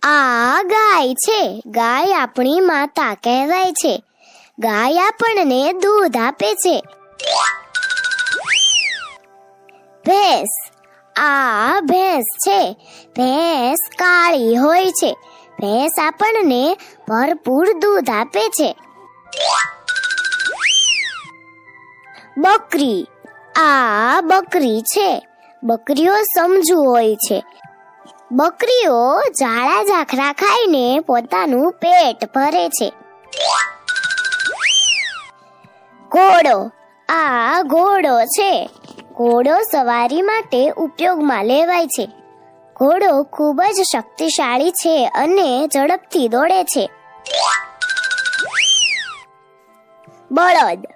આ ગાય છે. ગાય આપણી માતા કહેવાય છે. ગાય આપણને દૂધ આપે છે. ભેંસ. આ ભેંસ છે. ભેંસ કાળી હોય છે. ભેંસ આપણને ભરપૂર દૂધ આપે છે. બકરી. આ બકરી છે. બકરીઓ સમજુ હોય છે. બકરીઓ ઝાડા ઝાખરા ખાઈને પોતાનું પેટ ભરે છે. ઘોડો. આ ઘોડો છે. ઘોડો સવારી માટે ઉપયોગમાં લેવાય છે. ઘોડો ખૂબ જ શક્તિશાળી છે અને ઝડપથી દોડે છે. બળદ.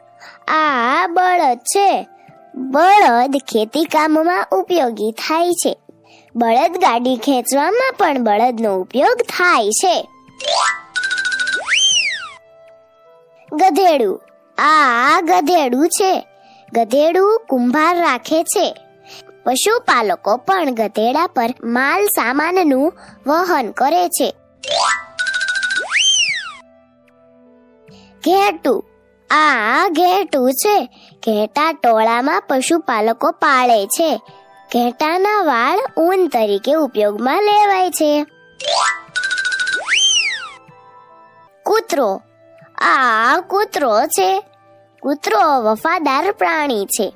આ બળદ છે. બળદ ખેતી કામમાં ઉપયોગી થાય છે. બળદ ગાડી ખેંચવામાં પણ બળદનો ઉપયોગ થાય છે. ગધેડું. આ ગધેડું છે. ગધેડું કુંભાર રાખે છે. પશુપાલકો પણ ગધેડા પર માલ સામાનનું વહન કરે છે. ઘેટું. આ ઘેટું છે. ઘેટા ટોળામાં પશુપાલકો પાળે છે. ઘેટાના વાળ ઊન તરીકે ઉપયોગમાં લેવાય છે. કૂતરો. આ કૂતરો છે. કૂતરો વફાદાર પ્રાણી છે.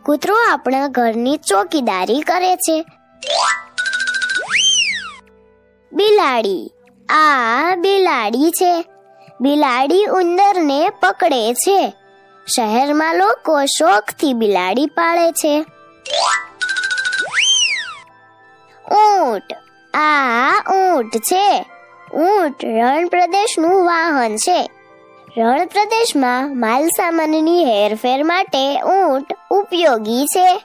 કૂતરો આપણા ઘરની ચોકીદારી કરે છે. બિલાડી. આ બિલાડી છે. બિલાડી ઉંદરને પકડે છે. શહેરમાં લોકો શોખથી બિલાડી પાળે છે. ઊંટ. આ ઊંટ છે. ઊંટ રણ પ્રદેશનું વાહન છે. રણ પ્રદેશમાં માલ સામાનની હેરફેર માટે ઊંટ ઉપયોગી છે.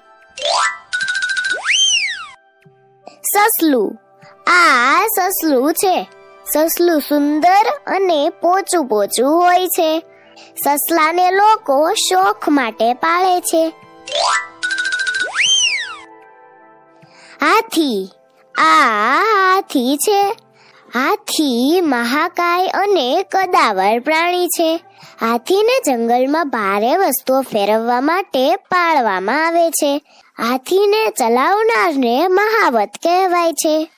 સસલું. આ સસલું છે. સસલું સુંદર અને પોચું પોચું હોય છે. સસલાને લોકો શોખ માટે પાળે છે. હાથી. આ હાથી છે. હાથી મહાકાય અને કદાવર પ્રાણી છે. હાથીને જંગલમાં ભારે વસ્તુઓ ફેરવવા માટે પાળવામાં આવે છે. હાથીને ચલાવનારને મહાવત કહેવાય છે.